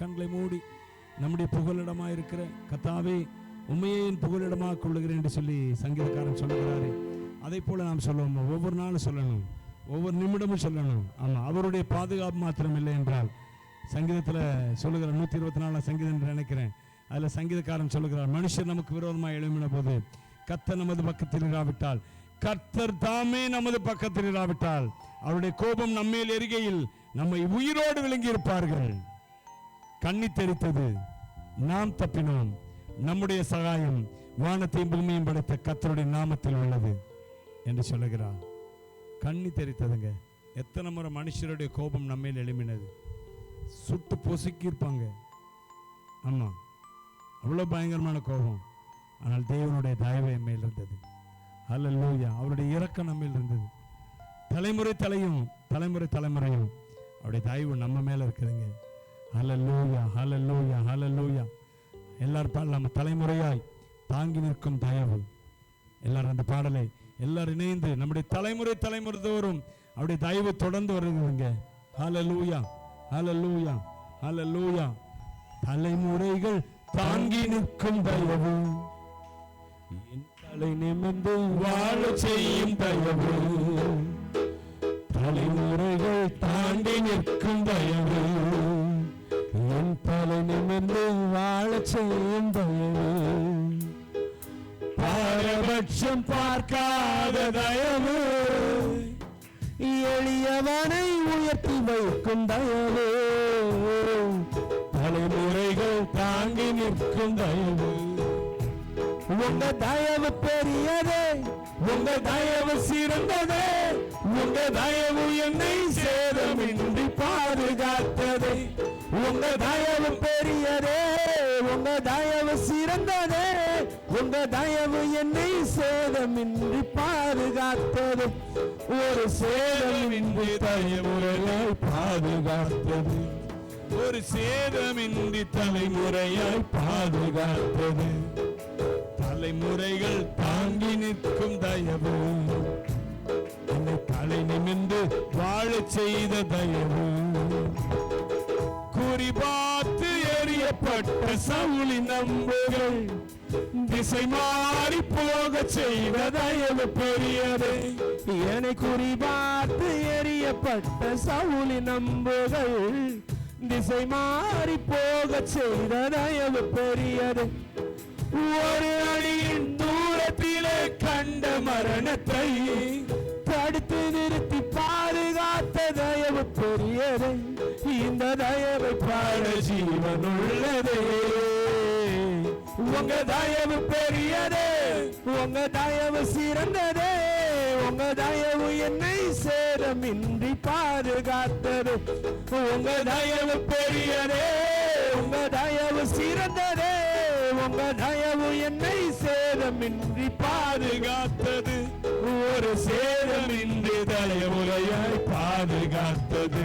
கண்களை மூடி நம்முடைய புகலிடமாக இருக்கிற கர்த்தாவே உண்மையே என் புகலிடமாக கொள்ளுகிறேன் என்று சொல்லி சங்கீதக்காரன் சொல்லுகிறாரு. அதை போல நாம் சொல்லுவோம். ஒவ்வொரு நாளும் சொல்லணும், ஒவ்வொரு நிமிடமும் சொல்லணும். ஆமாம், அவருடைய பாதுகாப்பு மாத்திரம் இல்லை என்றால் சங்கீதத்தில் சொல்லுகிற 124 சங்கீதம் என்று நினைக்கிறேன். அதில் சங்கீதக்காரன் சொல்லுகிறார், மனுஷர் நமக்கு விரோதமாக எழும்பின போது கர்த்தர் நமது பக்கத்தில் இராவிட்டால், கர்த்தர் தாமே நமது பக்கத்தில் இராவிட்டால் அவருடைய கோபம் நம்மேல் எரிகையில் நம்மை உயிரோடு விளங்கி இருப்பார்கள். கண்ணி தெரித்தது, நாம் தப்பினோம், நம்முடைய சகாயம் வானத்தையும் பூமியையும் படைத்த கர்த்தருடைய நாமத்தில் உள்ளது என்று சொல்லுகிறார். கண்ணி தெரித்ததுங்க. எத்தனை முறை மனுஷருடைய கோபம் நம்மேல் எழும்பினது, சுட்டு பொசுக்கி இருப்பாங்க. ஆமா, அவ்வளவு பயங்கரமான கோபம். ஆனால் தேவனுடைய தயவு என் மேல் இருந்தது. ஹல்லேலூயா. அவருடைய இரக்கம் நம்ம மேல் இருந்தது. தலைமுறை தலைமுறையும் அவருடைய தயவு நம்ம மேல இருக்குதுங்க. ஹல்லேலூயா, ஹல்லேலூயா, ஹல்லேலூயா. எல்லாரும் பாடலாம், தலைமுறையாய் தாங்கி நிற்கும் தயவு. எல்லாரும் அந்த பாடலை எல்லாரும் இணைந்து நம்முடைய தலைமுறை தோறும் அவருடைய தயவு தொடர்ந்து வருதுங்க. ஹல்லேலூயா, ஹல்லேலூயா, ஹல்லேலூயா. தலைமுறைகள் தாங்கி நிற்கும் தயவு, என் தலை நிமிர்ந்து வாழ செய்யும் தயவு. தலைமுறைகள் தாண்டி நிற்கும் தயவு, என் தலை நிமிர்ந்து வாழ செய்யும் தயவு. பாரபட்சம் பார்க்காத தயவு, எளியவனை உயர்த்தி வைக்கும் தயவு. தலைமுறைகள் தாங்கி நிற்கும் தயவு. உங்க தயவு பெரியதே, உங்க தயவு சிறந்ததே, உங்க தயவு என்னை சேதமின்றி பாதுகாத்ததே. உங்க தயவு பெரியதே, உங்க தயவு சிறந்ததே, உங்க தயவு என்னை சேதமின்றி பாதுகாத்தது. ஒரு சேதமின்றி தலைமுறையாய் பாதுகாத்தது, ஒரு சேதமின்றி தலைமுறையாய் பாதுகாத்தது. தலைமுறைகள் தாங்கி நிற்கும் தயவு, என்னை தலை நிமிர்ந்து வாழ செய்த தயவு. குறிபார்த்து எறியப்பட்ட சவுலின் அம்புகள் திசை மாறி போக செய்த தயவு பெரியது. என்னை குறிபார்த்து எறியப்பட்ட சவுலின் அம்புகள் திசை மாறி போக செய்த தயவு பெரியது. ஒரு அடியின் தூரத்திலே கண்ட மரணத்தை தடுத்து நிறுத்தி பாதுகாத்த தயவு பெரியது. இந்த தயவை பாட ஜீவன் உள்ளதே. உங்க தயவு பெரியதே, உங்க தயவு சிறந்ததே, உங்க தயவு என்னை சேதமின்றி பாதுகாத்தது. உங்க தயவு பெரியதே, உங்க தயவு சிறந்ததே, உங்க தயவு என்னை சேதமின்றி பாதுகாத்தது. ஒரு சேதமின்றி தலைமுறையாய் பாதுகாத்தது.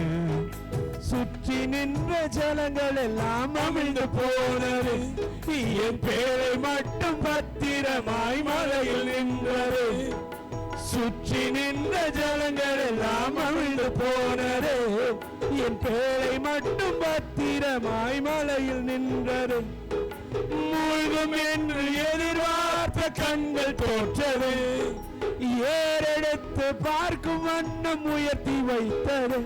சுற்றி நின்ற ஜலங்கள் எல்லாம் அமிழ்ந்து போனது, என் பேரை மட்டும் பத்திரமாய் மலையில் நின்றது. சுற்றி நின்ற ஜலங்கள் எல்லாம் அமிழ்ந்து போனது, என் பேரை மட்டும் பத்திரமாய் மலையில் நின்றது. மூழ்கும் என்று எதிர்பார்த்த கண்கள் தோற்றது, ஏறெடுத்து பார்க்கும் வண்ணம் உயர்த்தி வைத்தது.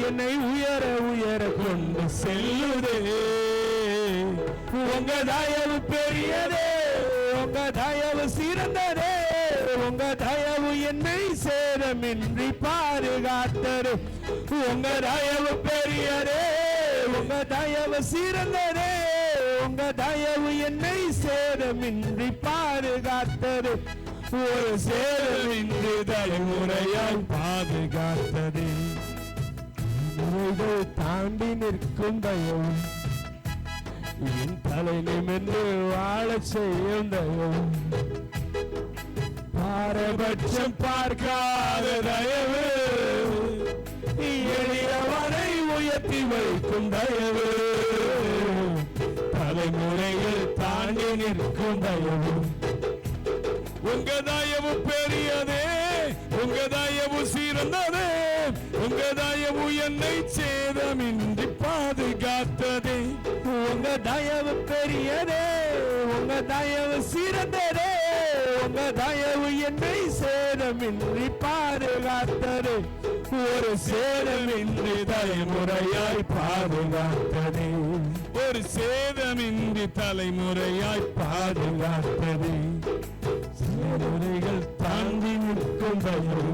என்னை உயர உயர கொண்டு செல்லுதே. உங்க தயவு பெரியதே, உங்க தயவு சிறந்ததே, உங்க தயவு என்னை சேதமின்றி பாதுகாத்தது. உங்க தயவு பெரியதே, உங்க தயவு சிறந்ததே, உங்க தயவு என்னை சேதமின்றி பாதுகாத்தது. ஒரு சேதமின்றி தலைமுறையால் பாதுகாத்தது. தாண்டி நிற்கும் தயவு, என் தலை நிமிர்ந்து வாழ செய்யும் தயவு. பாரபட்சம் பார்க்காத தயவு, எளியவனை உயர்த்தி வைக்கும் தயவு. தலைமுறைகள் தாண்டி நிற்கும் தயவு. உங்க தயவு பெரியதே, உங்க தயவு சிறந்ததே, உங்க தயவு என்னை சேதமின்றி பாதுகாத்ததே. தயவு பெரியதே, உங்க தயவு சிறந்ததே, உங்க தயவு என்னை சேதமின்றி பாதுகாத்தது, ஒரு சேதமின்றி தலைமுறையாய் பாதுகாத்தது, ஒரு சேதமின்றி தலைமுறையாய் பாதுகாத்தது, தலைமுறைகள் தாண்டி நிற்கும் தயவு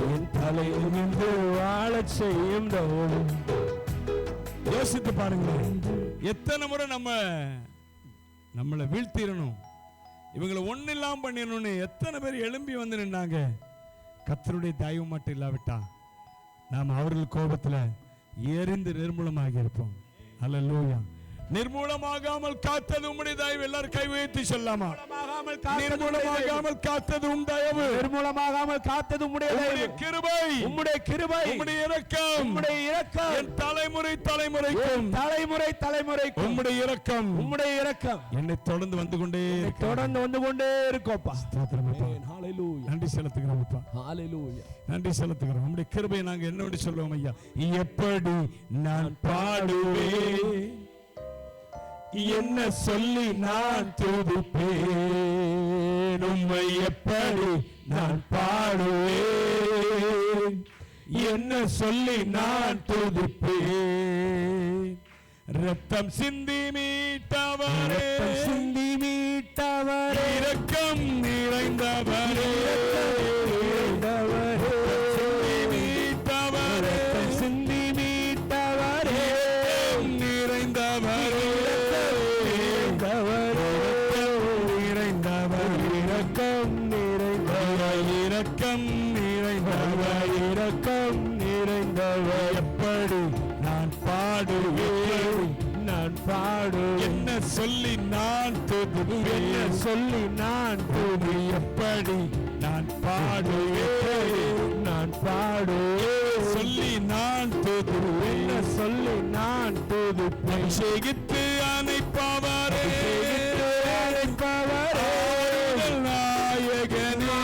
என் தலையில் நின்று வாழச் செய்யும் தயவு. யோசித்து பாருங்க, எத்தனை முறை நம்மளை வீழ்த்திடணும், இவங்களை ஒண்ணு இல்லாம பண்ணிடணும்னு எத்தனை பேர் எழும்பி வந்து நின்னாங்க. கர்த்தருடைய தயவு மட்டும் இல்லாவிட்டா நாம் அவர்கள் கோபத்துல எரிந்து நிர்மூலமாகி இருப்போம். அல்லேலூயா. நிர்மூலமாகாமல் காத்தது உம்முடைய தயவு. எல்லாரும் கை உயர்த்தி சொல்லாமா? நிர்மூலமாகாமல் காத்தது உம் தயவு, நிர்மூலமாகாமல் காத்தது உம்முடைய தயவு, கிருபை, உம்முடைய கிருபை, உம்முடைய இரக்கம், உம்முடைய இரக்கம் என் தலைமுறை தலைமுறைக்கும், தலைமுறை தலைமுறைக்கும் உம்முடைய இரக்கம், உம்முடைய இரக்கம் என்னை தொடர்ந்து வந்து கொண்டே இருக்கோப்பா. ஸ்தோத்திரமப்பா. ஹalleluya. நன்றி செலுத்துகிறோம் அப்பா. ஹalleluya. நன்றி செலுத்துகிறோம். உம்முடைய கிருபையை நாங்க என்னோடு சொல்லுவோம் ஐயா. எப்படி நான் பாடுவேன், என்ன சொல்லி நான் துதிப்பேன், உம்மை எப்படி நான் பாடுவேன், என்ன சொல்லி நான் துதிப்பேன். ரத்தம் சிந்தி மீட்டவரே, சிந்தி மீட்டவரே, இரக்கம் நிறைந்தவரே, சிந்தி மீட்டவரே, நிறைந்தவரே, இரக்கம் நிறைந்தவர், இரக்கம் நிறைந்தவர். எப்படி நான் பாடுவேன், நான் பாடுவேன், என்ன சொல்லி நான் துதிப்பேன், என்ன சொல்லி நான் துதி, எப்படி நான் பாடுவேன், நான் பாடுவேன், சொல்லி நான் துதிப்பேன், என்ன சொல்லி நான் துதிப்பேன். அபிஷேகித்து அணைப்பவரே, அணைப்பவரே, நாயகனே,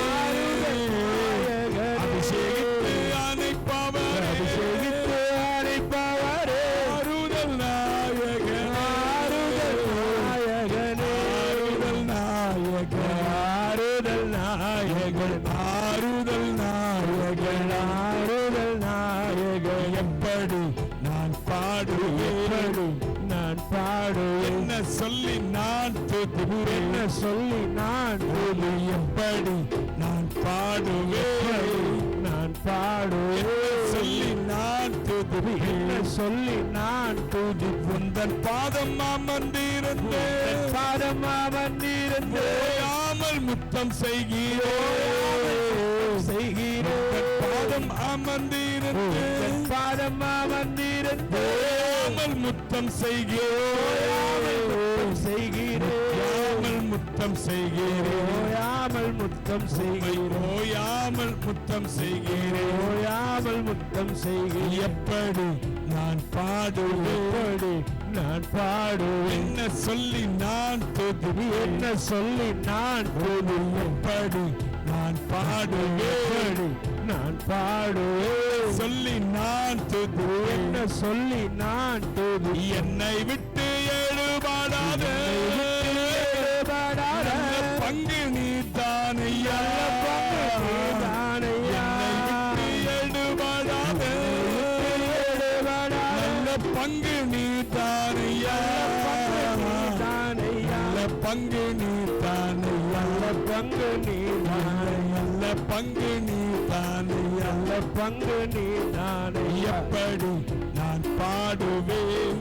அபிஷேகித்து அணைப்பவரே, அபிஷேகித்து அணைப்பவரே, ஆறுதல் நாயகனே, ஆறுதல் நாயகனே, ஆறுதல் நாயகன், ஆறுதல் நாயகன், ஆறுதல் நாயகன், ஆறுதல் நாயகன். எப்படி நான் பாடுவேன், நான் பாடுவேன், என்ன சொல்லி நான் துதிப்பேன், என்ன சொல்லி நான் துதி, எப்படி நான் பாடுவேன், நான் பாடுவேன், சொல்லி நான் துதி, என்ன சொல்லி நான் துதி. உந்தன் பாதம் அமர்ந்திருந்தேன், பாதம் அமர்ந்திருந்தேன், ஓயாமல் முத்தம் செய்கிறோம், செய்கிறோம், பாதம் அமர்ந்திருந்தேன், பாதம் அமர்ந்திருந்தேன், ஓயாமல் முத்தம் செய்கிறோம், செய்கிறோம், முத்தம் செய்கிறேன், ஓயாமல் முத்தம் செய்கிறேன், ஓயாமல் முத்தம் செய்கிறேன், ஓயாமல் முத்தம் செய்கிறேன். எப்படி நான் பாடுவேன், எப்படி நான் பாடுவேன், என்ன சொல்லி நான் துதி, என்ன சொல்லி நான் துதி, எப்படி நான் பாடுவேன், நான் பாடுவேன், சொல்லி நான் துதி, என்ன சொல்லி நான் துதி. என்னை விட்டு எழுபாடாத பங்கு நீ தானையா, பங்கு நீ தானையா, பங்கு நீ தானையா, பங்கு நீ தானையா, பங்கு நீ தானையா, பங்கு நீ தானை. எப்படி நான் பாடுவேன்,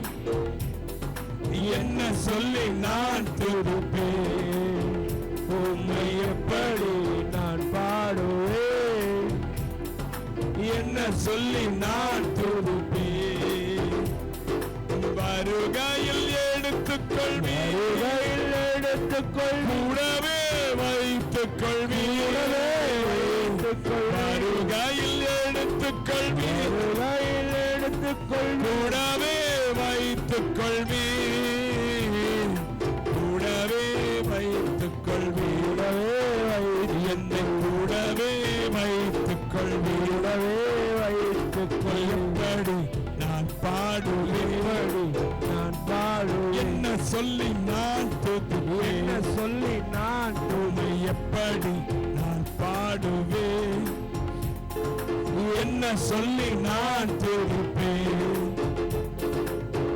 என்ன சொல்லி நான் துதிப்பேன், உம்மை எப்படி நான் பாடுவேன், என்ன சொல்லி நான் துதிப்பேன். வருகையில் எடுத்துக்கொள்வீர், வருகையில் எடுத்துக்கொள், கூடவே வைத்துக்கொள்வீர், வருகையில் எடுத்துக்கொள்வீர், வருகையில் எடுத்துக்கொள், கூடவே வைத்துக்கொள்வீர், கூடவே வைத்துக்கொள்வீர், என்னை கூடவே வைத்துக்கொள்வீர், கூடவே வைத்துக்கொள். எப்படி நான் பாடுவேன், நான் பாடு சொல்லி நான் துதிப்பேன்? என்ன சொல்லி நான் உம்மை எப்படி நான் பாடுவேன்? என்ன சொல்லி நான் துதிப்பேன்?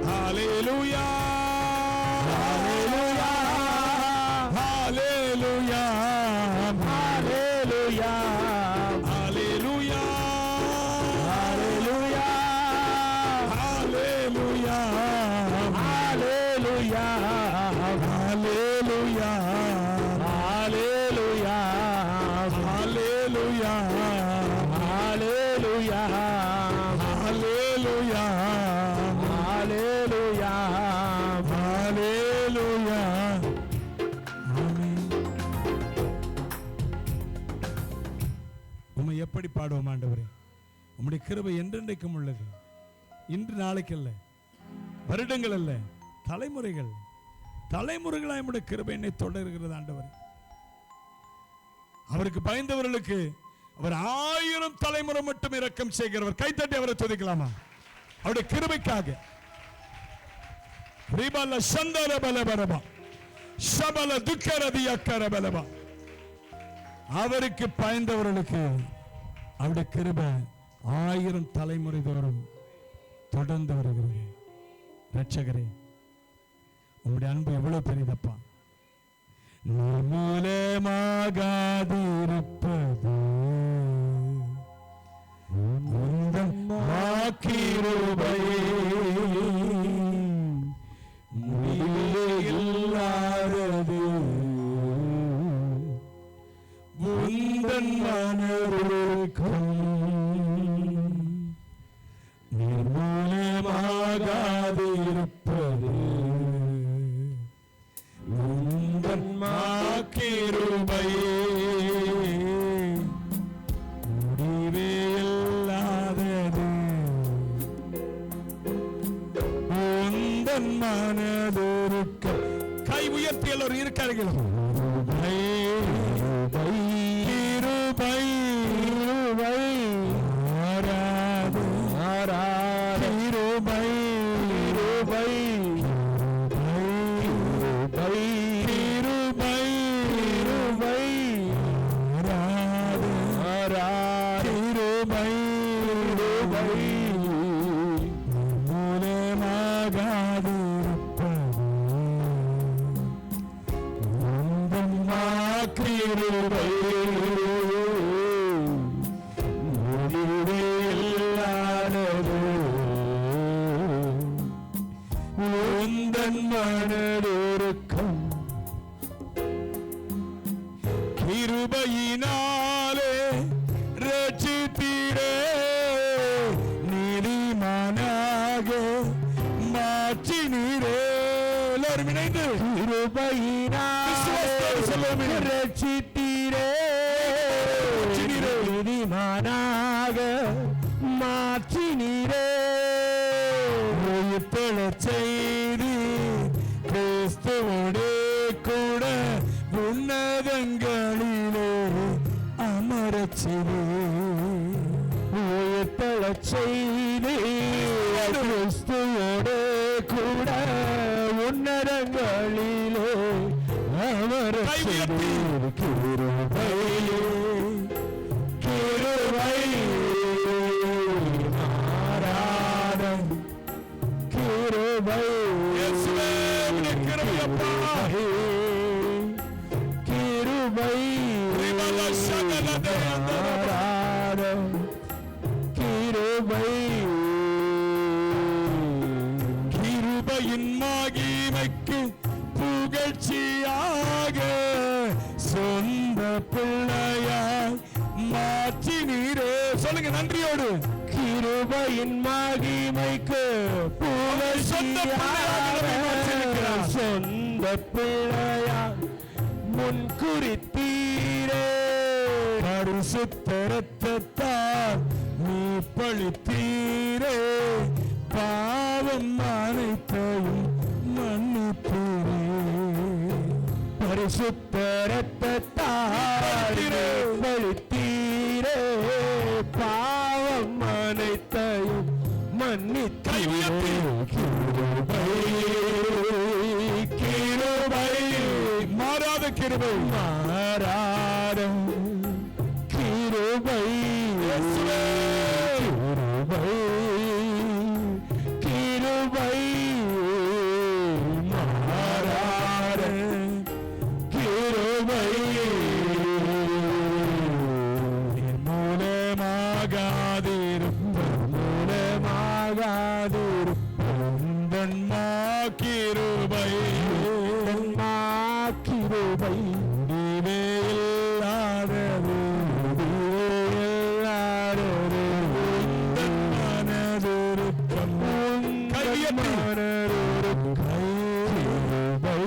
ஹல்லேலூயா, ஹல்லேலூயா, ஹல்லேலூயா, ஹல்லேலூயா, ஹல்லேலூயா, ஹல்லேலூயா, ஹல்லேலூயா, ஹல்லேலூயா, ஹல்லேலூயா, ஹல்லேலூயா, ஹல்லேலூயா, ஹல்லேலூயா, ஹல்லேலூயா, ஹல்லேலூயா. ஆமென். உம்மை எப்படி பாடுவோம் ஆண்டவரே? உம்முடைய கிருபை என்றென்றைக்கும் உள்ளது. இன்று நாளைக்கு அல்ல, வருடங்கள் அல்ல, தலைமுறைகள் தலைமுறைகளாய் உம்முடைய கிருபை என்னை தொடர்கிறது ஆண்டவரே. அவருக்கு பயந்தவர்களுக்கு அவர் 1000 தலைமுறை மட்டும் இரக்கம் செய்கிறவர். கைத்தட்டி அவரை துதிக்கலாமா? அவருடைய கிருபைக்காக. ரிபல சந்தர பலபரபா சபல துக்கரதி அக்கர பலபா. அவருக்கு பயந்தவர்களுக்கு அவருடைய கிருபை 1000 தலைமுறை தோறும் தொடர்ந்து வருகிறது. ரட்சகரே, உங்களுடைய அன்பு எவ்வளவு பெரியதப்பா. நிர்மூலமாகாதிருப்பது உந்தன் வாக்கிருபையே, முடிவே இல்லாதது உந்தன் மனதுருக்கம். நிர்மூலமாகாதிருப்பது உந்தன் வாக்கிருபையே, முடிவே இல்லாதது உந்தன் மனதுருக்கம். கை உயர்த்தி எல்லோரும் இருக்கார்கள். கிருபை, கிருபை, ஆராது, ஆராது, கிருபை, கிருபை, கிருபை, கிருபை, கிருபை, ஆராது, ஆராது, கிருபை, கிருபை, மூலமாகாதிருப்பது உந்தன் வாக்கிருபை, முடிவே இல்லாதது உந்தன் மனதுருக்கம். கிருபையினாலே ரட்சித்தீரே, நீதிமானாக மாற்றினீரே. எல்லாரும் இணைந்து கிருபையினாலே ரட்சித்தீரே, நீதிமானாக மாற்றினீரே. உயிர்த்தெழச் செய்து கிறிஸ்துவோடே கூட உன்னதங்களிலே அமரச் செய்து. உயிர்த்தெழச் செய்து கிறிஸ்துவோடே கூட உன்னதங்களிலே அமரச் செய்து. கிருபை, கிருபை, ஆராதம், கிருபை, கிருபை, ஆராதம், கிருபை. கிருபையின் மகிமைக்கு புகழ்ச்சியாக சொந்த பிள்ளையாய் மாற்றினீரே. சொல்லுங்க நன்றியோடு. கிருபையின் மகிமைக்கு புகழ்ச்சியாக சொந்த பிள்ளையாய் முன்குறித்தீரே. பரிசுத்த இரத்தத்தால் நீ பழித்தீரே, பாவம் அனைத்தையும் மன்னித்தீரே. பரிசுத்த இரத்தத்தால் பழித்தீரே, பாவம் அனைத்தையும் மன்னித்தீரே. கிருபை, கிருபை மாறாத கிருபை இயேசுவே கிருபை மாறாத கிருபை கிருபை கிருபை இல்லாதது மனதுருக்கம் கையெட்டி கிருபை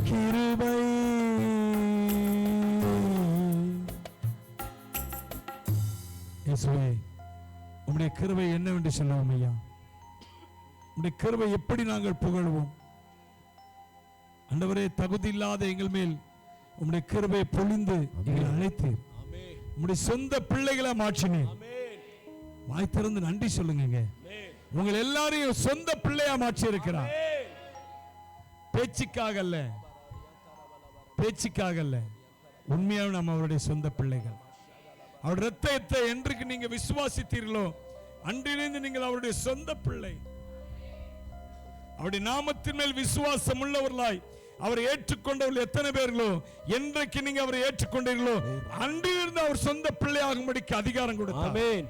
கிருபை இயேசுவே உம்முடைய கிருபை என்னவென்று சொல்லுவோம் ஐயா. உம்முடைய கிருபை எப்படி நாங்கள் புகழ்வோம்? ஆண்டவரே, தகுதி இல்லாத எங்கள் மேல் உம்முடைய கிருபை பொழிந்து எங்களை அழைத்தீர். உம்முடைய சொந்த பிள்ளைகளை மாற்றினீர். வாய் திறந்து நன்றி சொல்லுங்க. உங்கள் எல்லாரையும் சொந்த பிள்ளையா மாற்றி இருக்கிறார். பேச்சுக்காக அல்ல, பேச்சுக்காக அல்ல, உண்மையாக நாம் அவருடைய சொந்த பிள்ளைகள். அவருடைய ரத்தத்தை என்றைக்கு நீங்க விசுவாசித்தீர்களோ அன்றிலிருந்து நீங்கள் அவருடைய சொந்த பிள்ளை. அவருடைய நாமத்தின் மேல் விசுவாசம் உள்ளவர்களாய் அவரை ஏற்றுக்கொண்டவர்கள் எத்தனை பேர்களோ, என்றைக்கு நீங்க அவரை ஏற்றுக்கொண்டீர்களோ அன்றிலிருந்து அவர் சொந்த பிள்ளையாகும்படிக்கு அதிகாரம் கொடுத்தார். ஆமென்.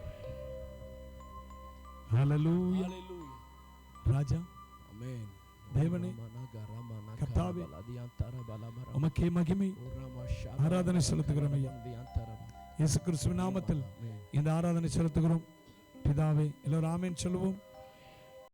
ஹல்லேலூயா. ராஜா, ஆமென். தேவனே, கர்த்தாவே, உமக்கே மகிமை ஆராதனை செலுத்துகிறோம் ஐயா. இயேசு கிறிஸ்துவின் நாமத்தில் இந்த ஆராதனை செலுத்துகிறோம் பிதாவே. எல்லாரும் ஆமென் சொல்லுவோம்.